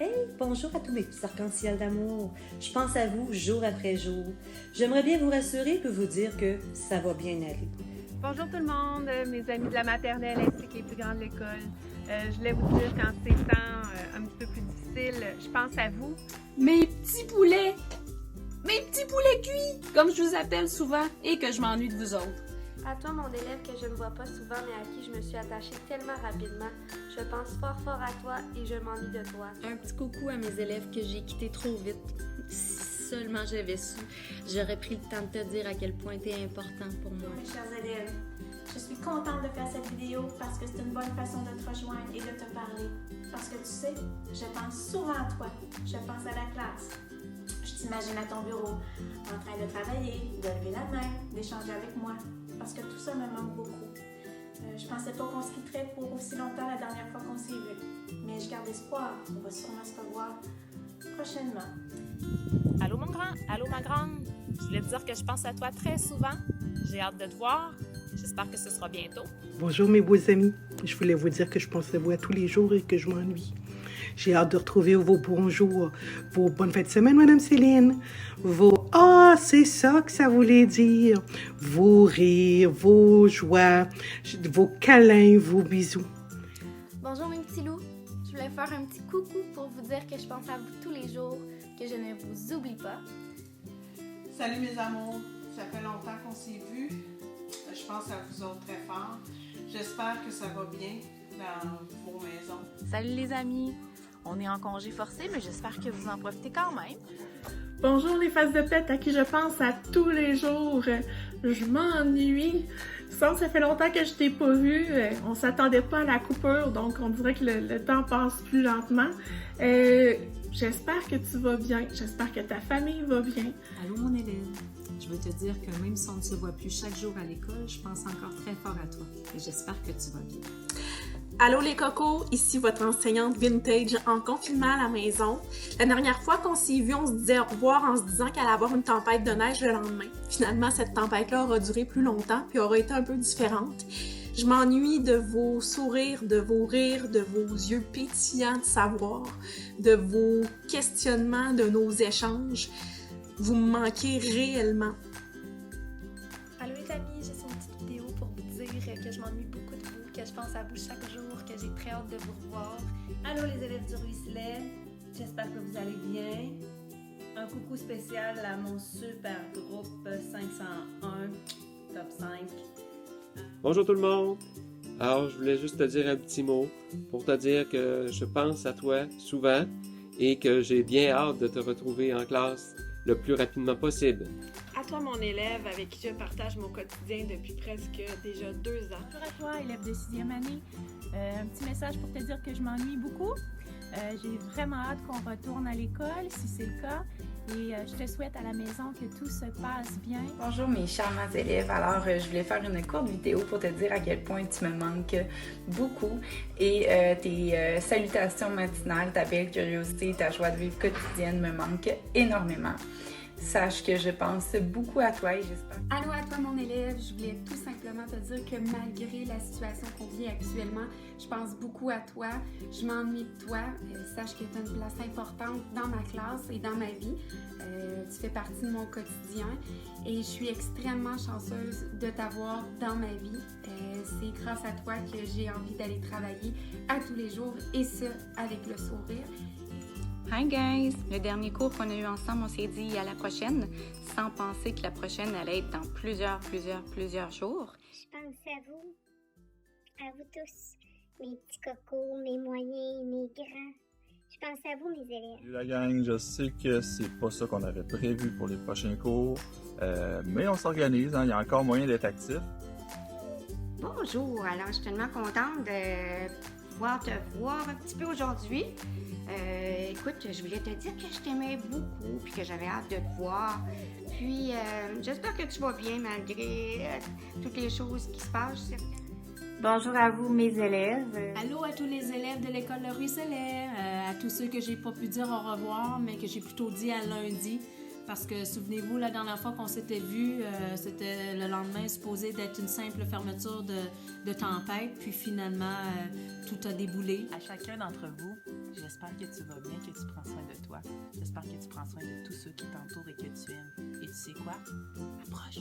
Hey, bonjour à tous mes petits arcs-en-ciel d'amour. Je pense à vous jour après jour. J'aimerais bien vous rassurer et vous dire que ça va bien aller. Bonjour tout le monde, mes amis de la maternelle ainsi que les plus grands de l'école. Je voulais vous dire quand ces temps un petit peu plus difficiles, je pense à vous. Mes petits poulets! Mes petits poulets cuits! Comme je vous appelle souvent et que je m'ennuie de vous autres. À toi, mon élève que je ne vois pas souvent mais à qui je me suis attachée tellement rapidement, je pense fort fort à toi et je m'ennuie de toi. Un petit coucou à mes élèves que j'ai quittés trop vite. Si seulement j'avais su, j'aurais pris le temps de te dire à quel point tu es important pour moi. Mes chers élèves, je suis contente de faire cette vidéo parce que c'est une bonne façon de te rejoindre et de te parler. Parce que tu sais, je pense souvent à toi. Je pense à la classe. Je t'imagine à ton bureau, en train de travailler, de lever la main, d'échanger avec moi. Parce que tout ça me manque beaucoup. Je pensais pas qu'on se quitterait pour aussi longtemps la dernière fois qu'on s'est vu. Mais je garde espoir. On va sûrement se revoir prochainement. Allô mon grand, allô ma grande. Je voulais te dire que je pense à toi très souvent. J'ai hâte de te voir. J'espère que ce sera bientôt. Bonjour mes beaux amis. Je voulais vous dire que je pense à vous à tous les jours et que je m'ennuie. J'ai hâte de retrouver vos bonjours, vos bonnes fêtes de semaine, Madame Céline. Vos « Ah, c'est ça que ça voulait dire ». Vos rires, vos joies, vos câlins, vos bisous. Bonjour mes petits loups. Je voulais faire un petit coucou pour vous dire que je pense à vous tous les jours, que je ne vous oublie pas. Salut mes amours, ça fait longtemps qu'on s'est vus. Je pense à vous autres très fort. J'espère que ça va bien dans vos maisons. Salut les amis, on est en congé forcé, mais j'espère que vous en profitez quand même. Bonjour les faces de pète à qui je pense à tous les jours. Je m'ennuie. Ça fait longtemps que je t'ai pas vu. On s'attendait pas à la coupure, donc on dirait que le temps passe plus lentement. J'espère que tu vas bien. J'espère que ta famille va bien. Allô mon élève. Je veux te dire que même si on ne se voit plus chaque jour à l'école, je pense encore très fort à toi et j'espère que tu vas bien. Allô les cocos, ici votre enseignante vintage en confinement à la maison. La dernière fois qu'on s'est vu, on se disait au revoir en se disant qu'elle allait avoir une tempête de neige le lendemain. Finalement, cette tempête-là aura duré plus longtemps puis aura été un peu différente. Je m'ennuie de vos sourires, de vos rires, de vos yeux pétillants de savoir, de vos questionnements, de nos échanges. Vous me manquez réellement. Allô les amis, j'ai une petite vidéo pour vous dire que je m'ennuie beaucoup de vous, que je pense à vous chaque jour, que j'ai très hâte de vous revoir. Allô les élèves du Ruisselet, j'espère que vous allez bien. Un coucou spécial à mon super groupe 501, top 5. Bonjour tout le monde! Alors, je voulais juste te dire un petit mot pour te dire que je pense à toi souvent et que j'ai bien hâte de te retrouver en classe le plus rapidement possible. À toi mon élève avec qui je partage mon quotidien depuis presque déjà 2 ans. Bonjour à toi, élève de 6e année. Un petit message pour te dire que je m'ennuie beaucoup. J'ai vraiment hâte qu'on retourne à l'école, si c'est le cas. Et je te souhaite à la maison que tout se passe bien. Bonjour mes charmants élèves. Alors, je voulais faire une courte vidéo pour te dire à quel point tu me manques beaucoup. Et tes salutations matinales, ta belle curiosité, ta joie de vivre quotidienne me manquent énormément. Sache que je pense beaucoup à toi et j'espère... Allô à toi mon élève, je voulais tout simplement te dire que malgré la situation qu'on vit actuellement, je pense beaucoup à toi, je m'ennuie de toi, sache que tu as une place importante dans ma classe et dans ma vie, tu fais partie de mon quotidien et je suis extrêmement chanceuse de t'avoir dans ma vie. C'est grâce à toi que j'ai envie d'aller travailler à tous les jours et ce, avec le sourire. Hi guys! Le dernier cours qu'on a eu ensemble, on s'est dit à la prochaine, sans penser que la prochaine allait être dans plusieurs jours. Je pense à vous tous, mes petits cocos, mes moyens, mes grands. Je pense à vous, mes élèves. Salut la gang, je sais que c'est pas ça qu'on avait prévu pour les prochains cours, mais on s'organise, hein, il y a encore moyen d'être actif. Bonjour, alors je suis tellement contente de pouvoir te voir un petit peu aujourd'hui. Écoute, je voulais te dire que je t'aimais beaucoup puis que j'avais hâte de te voir. Puis, j'espère que tu vas bien malgré toutes les choses qui se passent. Bonjour à vous, mes élèves. Allô à tous les élèves de l'école Le Ruisselet, à tous ceux que j'ai pas pu dire au revoir, mais que j'ai plutôt dit à lundi. Parce que, souvenez-vous, la dernière fois qu'on s'était vu, c'était le lendemain supposé d'être une simple fermeture de tempête. Puis finalement, tout a déboulé. À chacun d'entre vous, J'espère que tu vas bien, que tu prends soin de toi. J'espère que tu prends soin de tous ceux qui t'entourent et que tu aimes. Et tu sais quoi? Approche.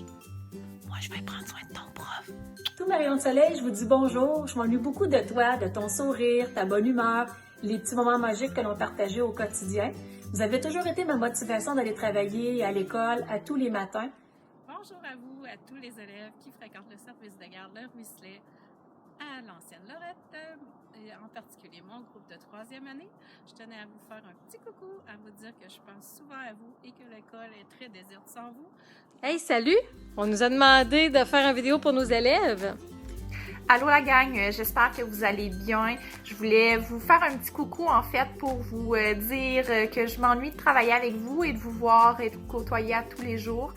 Moi, je vais prendre soin de ton prof. Tout Marion Soleil, je vous dis bonjour. Je m'ennuie beaucoup de toi, de ton sourire, ta bonne humeur, les petits moments magiques que l'on partageait au quotidien. Vous avez toujours été ma motivation d'aller travailler à l'école à tous les matins. Bonjour à vous, à tous les élèves qui fréquentent le service de garde Le Ruisselet à l'ancienne Lorette, et en particulier mon groupe de 3e année. Je tenais à vous faire un petit coucou, à vous dire que je pense souvent à vous et que l'école est très déserte sans vous. Hey, salut! On nous a demandé de faire une vidéo pour nos élèves. Allô la gang, j'espère que vous allez bien. Je voulais vous faire un petit coucou en fait pour vous dire que je m'ennuie de travailler avec vous et de vous voir et de vous côtoyer à tous les jours.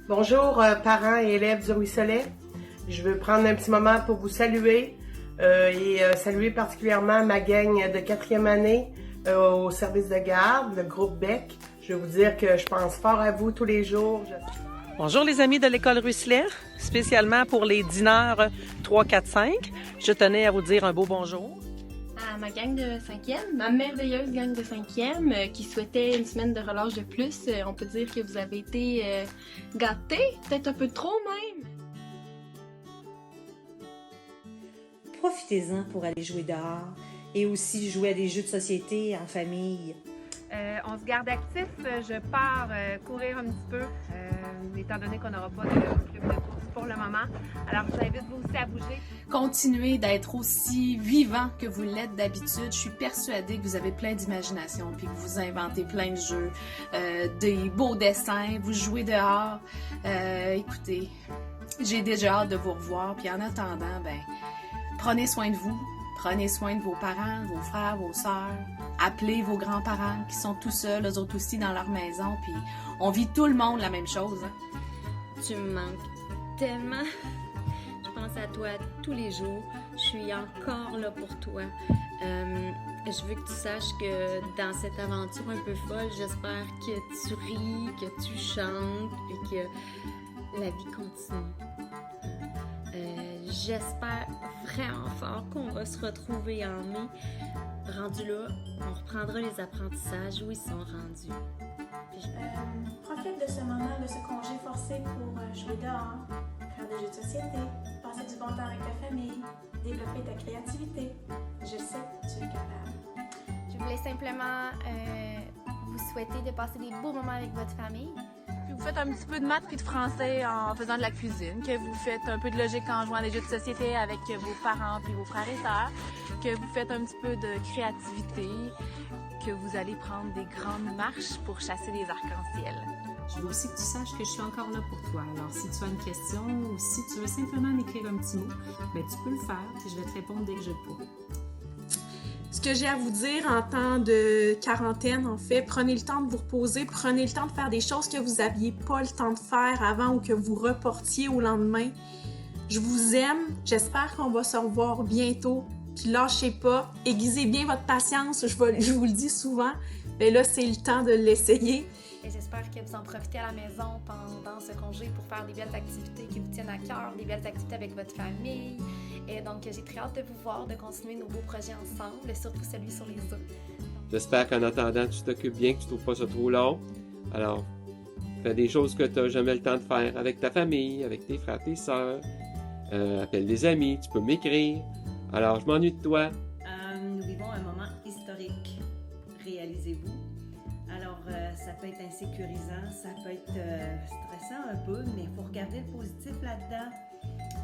Bonjour parents et élèves du Ruisselet. Je veux prendre un petit moment pour vous saluer et saluer particulièrement ma gang de 4e année au service de garde, le groupe BEC. Je veux vous dire que je pense fort à vous tous les jours. Bonjour les amis de l'école Ruisselet, spécialement pour les dîneurs 3, 4, 5. Je tenais à vous dire un beau bonjour. À ma gang de 5e, ma merveilleuse gang de 5e qui souhaitait une semaine de relâche de plus. On peut dire que vous avez été gâtés, peut-être un peu trop même. Profitez-en pour aller jouer dehors et aussi jouer à des jeux de société en famille. On se garde actif. Je pars courir un petit peu, étant donné qu'on n'aura pas de club de course pour le moment. Alors, je vous invite vous aussi à bouger. Continuez d'être aussi vivant que vous l'êtes d'habitude. Je suis persuadée que vous avez plein d'imagination puis que vous inventez plein de jeux, des beaux dessins, vous jouez dehors. Écoutez, j'ai déjà hâte de vous revoir. Puis en attendant, prenez soin de vous. Prenez soin de vos parents, vos frères, vos sœurs. Appelez vos grands-parents qui sont tout seuls, eux autres aussi dans leur maison. Puis on vit tout le monde la même chose. Hein? Tu me manques tellement. Je pense à toi tous les jours. Je suis encore là pour toi. Je veux que tu saches que dans cette aventure un peu folle, j'espère que tu ris, que tu chantes et que la vie continue. J'espère vraiment fort qu'on va se retrouver en mai. Rendu là, on reprendra les apprentissages où ils sont rendus. Profite de ce moment, de ce congé forcé pour jouer dehors, faire des jeux de société, passer du bon temps avec ta famille, développer ta créativité. Je sais que tu es capable. Je voulais simplement vous souhaiter de passer des beaux moments avec votre famille. Puis vous faites un petit peu de maths puis de français en faisant de la cuisine, que vous faites un peu de logique en jouant à des jeux de société avec vos parents puis vos frères et sœurs, que vous faites un petit peu de créativité, que vous allez prendre des grandes marches pour chasser des arcs-en-ciel. Je veux aussi que tu saches que je suis encore là pour toi. Alors, si tu as une question ou si tu veux simplement m'écrire un petit mot, tu peux le faire et je vais te répondre dès que je le pourrai. Ce que j'ai à vous dire en temps de quarantaine, en fait, prenez le temps de vous reposer, prenez le temps de faire des choses que vous n'aviez pas le temps de faire avant ou que vous reportiez au lendemain. Je vous aime, j'espère qu'on va se revoir bientôt. Puis lâchez pas, aiguisez bien votre patience, je vous le dis souvent, mais là c'est le temps de l'essayer. Et j'espère que vous en profitez à la maison pendant ce congé pour faire des belles activités qui vous tiennent à cœur, des belles activités avec votre famille. Et donc j'ai très hâte de vous voir, de continuer nos beaux projets ensemble, surtout celui sur les eaux. J'espère qu'en attendant, tu t'occupes bien, que tu ne trouves pas ça trop long. Alors, fais des choses que tu n'as jamais le temps de faire avec ta famille, avec tes frères, tes sœurs. Appelle des amis, tu peux m'écrire. Alors, je m'ennuie de toi. Nous vivons un moment historique, réalisez-vous. Alors, ça peut être insécurisant, ça peut être stressant un peu, mais il faut regarder le positif là-dedans.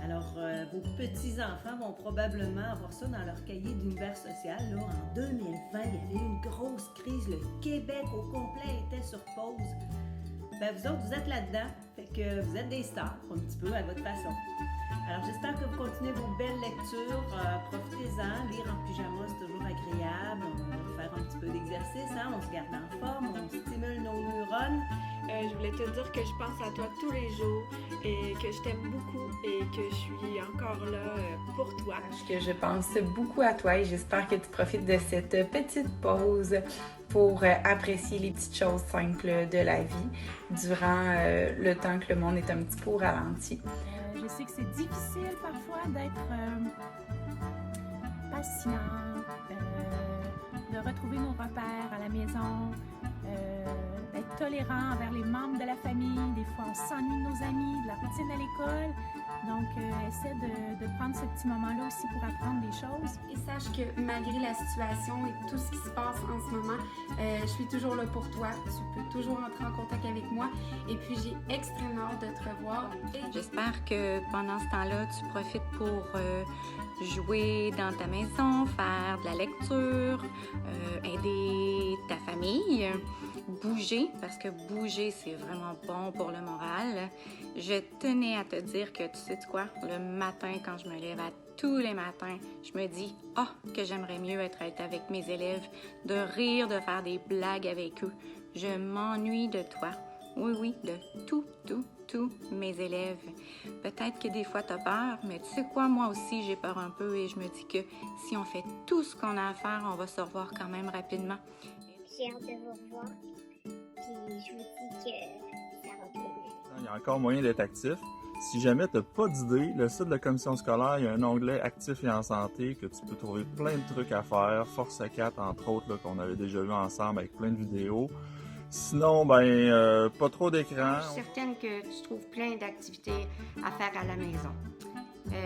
Alors, vos petits-enfants vont probablement avoir ça dans leur cahier d'univers social. Là, en 2020, il y avait une grosse crise. Le Québec au complet était sur pause. Vous autres, vous êtes là-dedans. Fait que vous êtes des stars, un petit peu à votre façon. Alors, j'espère que vous continuez vos belles lectures. Profitez-en. Lire en pyjama, c'est toujours agréable. On va faire un petit peu d'exercice. Hein? On se garde en forme, on stimule nos neurones. Je voulais te dire que je pense à toi tous les jours et que je t'aime beaucoup et que je suis encore là pour toi. Que je pense beaucoup à toi et j'espère que tu profites de cette petite pause pour apprécier les petites choses simples de la vie durant le temps que le monde est un petit peu au ralenti. Je sais que c'est difficile parfois d'être patient, de retrouver nos repères à la maison, d'être tolérant envers les membres de la famille. Des fois, on s'ennuie de nos amis, de la routine à l'école. Donc, essaie de prendre ce petit moment-là aussi pour apprendre des choses. Et sache que malgré la situation et tout ce qui se passe en ce moment, je suis toujours là pour toi. Tu peux toujours entrer en contact avec moi. Et puis, j'ai extrêmement hâte de te revoir. J'espère que pendant ce temps-là, tu profites pour jouer dans ta maison, faire de la lecture, aider ta famille, bouger, parce que bouger, c'est vraiment bon pour le moral. Je tenais à te dire que, tu sais quoi, le matin, quand je me lève, à tous les matins, je me dis « que j'aimerais mieux être avec mes élèves, de rire, de faire des blagues avec eux. Je m'ennuie de toi. » Oui, de tous mes élèves. Peut-être que des fois, tu as peur, mais tu sais quoi, moi aussi, j'ai peur un peu et je me dis que si on fait tout ce qu'on a à faire, on va se revoir quand même rapidement. J'ai hâte de vous revoir, puis je vous dis que ça va bien. Il y a encore moyen d'être actif. Si jamais tu n'as pas d'idée, le site de la commission scolaire, il y a un onglet Actif et en santé que tu peux trouver plein de trucs à faire. Force 4, entre autres, qu'on avait déjà vu ensemble avec plein de vidéos. Sinon, pas trop d'écran. Je suis certaine que tu trouves plein d'activités à faire à la maison.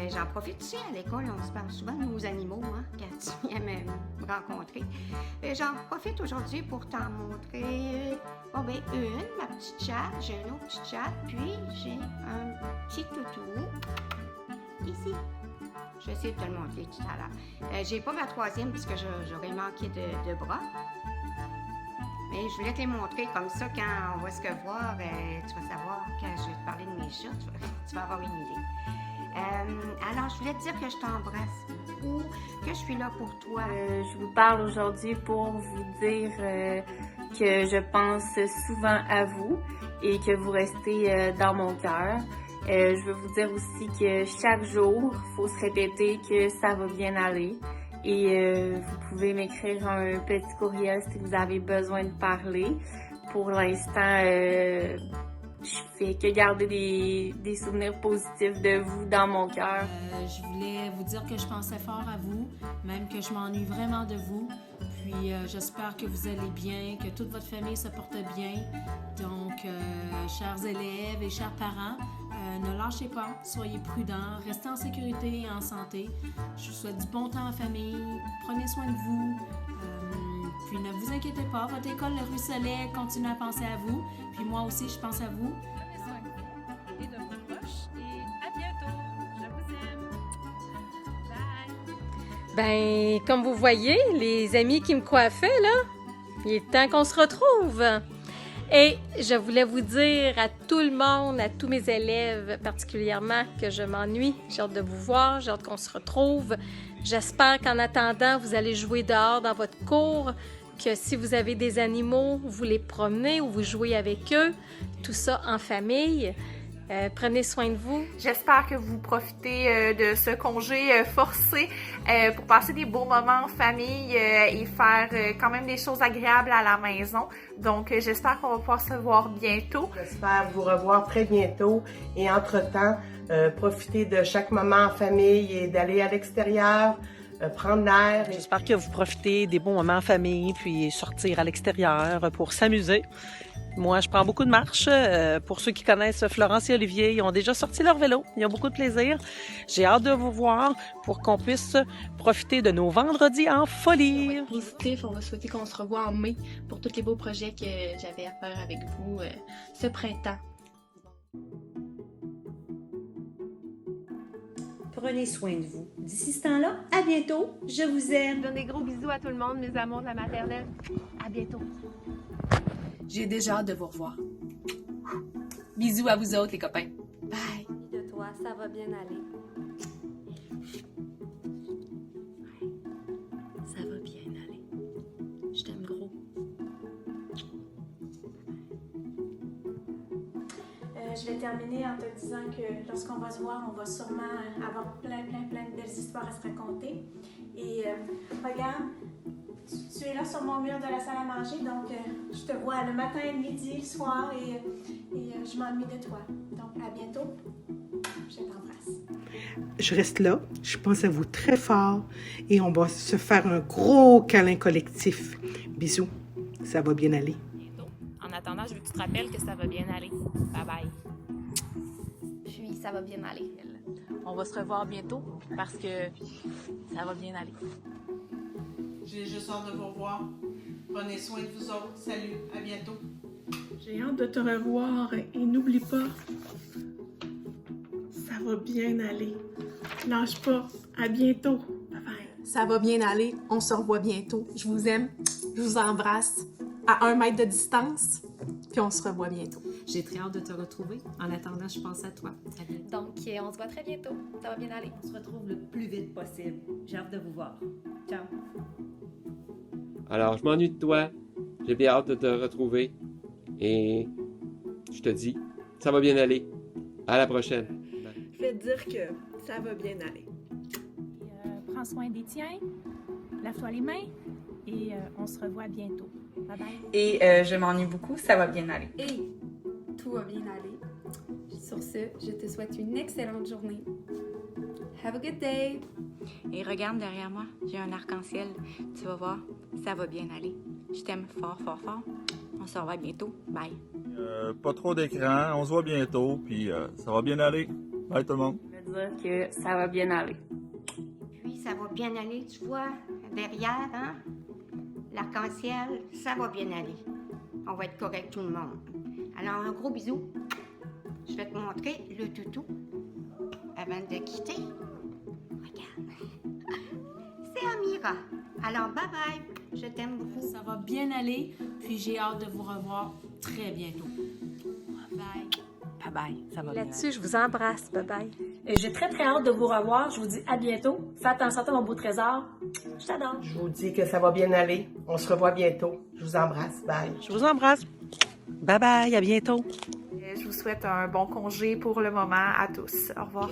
J'en profite aussi à l'école, on se parle souvent de nos animaux, hein, quand tu viens me rencontrer. J'en profite aujourd'hui pour t'en montrer ma petite chatte, j'ai une autre petite chatte, puis j'ai un petit toutou ici. Je vais essayer de te le montrer tout à l'heure. J'ai pas ma troisième parce que j'aurais manqué de bras. Mais je voulais te les montrer comme ça, quand on va se voir, tu vas savoir, quand je vais te parler de mes chats, tu vas avoir une idée. Alors, je voulais te dire que je t'embrasse ou que je suis là pour toi. Je vous parle aujourd'hui pour vous dire que je pense souvent à vous et que vous restez dans mon cœur. Je veux vous dire aussi que chaque jour, il faut se répéter que ça va bien aller. Et vous pouvez m'écrire un petit courriel si vous avez besoin de parler. Pour l'instant, je fais que garder des souvenirs positifs de vous dans mon cœur. Je voulais vous dire que je pensais fort à vous, même que je m'ennuie vraiment de vous. Puis j'espère que vous allez bien, que toute votre famille se porte bien. Donc, chers élèves et chers parents, ne lâchez pas, soyez prudents, restez en sécurité et en santé. Je vous souhaite du bon temps en famille, prenez soin de vous. Puis ne vous inquiétez pas, votre école Le Ruisselet continue à penser à vous. Puis moi aussi, je pense à vous. Prenez soin de vous et de vos proches et à bientôt. Je vous aime. Bye! Ben, comme vous voyez, les amis qui me coiffaient, là, il est temps qu'on se retrouve. Et je voulais vous dire à tout le monde, à tous mes élèves particulièrement, que je m'ennuie. J'ai hâte de vous voir, j'ai hâte qu'on se retrouve. J'espère qu'en attendant, vous allez jouer dehors dans votre cour, que si vous avez des animaux, vous les promenez ou vous jouez avec eux, tout ça en famille. Prenez soin de vous. J'espère que vous profitez de ce congé forcé pour passer des beaux moments en famille et faire quand même des choses agréables à la maison. Donc, j'espère qu'on va pouvoir se voir bientôt. J'espère vous revoir très bientôt et entre-temps, profiter de chaque moment en famille et d'aller à l'extérieur. Prendre l'air. J'espère que vous profitez des bons moments en famille, puis sortir à l'extérieur pour s'amuser. Moi, je prends beaucoup de marches. Pour ceux qui connaissent Florence et Olivier, ils ont déjà sorti leur vélo. Ils ont beaucoup de plaisir. J'ai hâte de vous voir pour qu'on puisse profiter de nos vendredis en folie. On va être positif. On va souhaiter qu'on se revoie en mai pour tous les beaux projets que j'avais à faire avec vous ce printemps. Prenez soin de vous. D'ici ce temps-là, à bientôt. Je vous aime. Je donne des gros bisous à tout le monde, mes amours de la maternelle. À bientôt. J'ai déjà hâte de vous revoir. Bisous à vous autres, les copains. Bye. De toi, ça va bien aller. Ça va bien aller. Je t'aime gros. Je vais terminer en te disant que lorsqu'on va se voir, on va sûrement avoir plein de belles histoires à se raconter. Et regarde, tu es là sur mon mur de la salle à manger, donc je te vois le matin, le midi, le soir et je m'ennuie de toi. Donc à bientôt, je t'embrasse. Je reste là, je pense à vous très fort et on va se faire un gros câlin collectif. Bisous, ça va bien aller. En attendant, je veux que tu te rappelles que ça va bien aller. Bye bye. Puis ça va bien aller. On va se revoir bientôt parce que ça va bien aller. J'ai juste hâte de vous revoir. Prenez soin de vous autres. Salut, à bientôt. J'ai hâte de te revoir et n'oublie pas, ça va bien aller. Lâche pas. À bientôt. Bye bye. Ça va bien aller. On se revoit bientôt. Je vous aime. Je vous embrasse à 1 mètre de distance. Puis on se revoit bientôt. J'ai très hâte de te retrouver. En attendant, je pense à toi. À bientôt. Donc, on se voit très bientôt. Ça va bien aller. On se retrouve le plus vite possible. J'ai hâte de vous voir. Ciao. Alors, je m'ennuie de toi. J'ai bien hâte de te retrouver. Et je te dis, ça va bien aller. À la prochaine. Je vais te dire que ça va bien aller. Prends soin des tiens, lave-toi les mains et on se revoit bientôt. Bye bye. Et je m'ennuie beaucoup, ça va bien aller. Et tout va bien aller. Sur ce, je te souhaite une excellente journée. Have a good day. Et regarde derrière moi, j'ai un arc-en-ciel. Tu vas voir, ça va bien aller. Je t'aime fort, fort, fort. On se revoit bientôt. Bye. Pas trop d'écran, on se voit bientôt, puis ça va bien aller. Bye tout le monde. Je veux dire que ça va bien aller. Puis ça va bien aller, tu vois, derrière, hein? L'arc-en-ciel, ça va bien aller. On va être correct tout le monde. Alors, un gros bisou. Je vais te montrer le toutou avant de quitter. Regarde. C'est Amira. Alors, bye bye. Je t'aime beaucoup. Ça va bien aller, puis j'ai hâte de vous revoir très bientôt. Bye. Bye bye. Ça va Là-dessus, je vous embrasse. Bye bye. Et j'ai très hâte de vous revoir. Je vous dis à bientôt. Fais attention à mon beau trésor. Je t'adore. Je vous dis que ça va bien aller. On se revoit bientôt. Je vous embrasse. Bye. Je vous embrasse. Bye bye, à bientôt. Je vous souhaite un bon congé pour le moment à tous. Au revoir.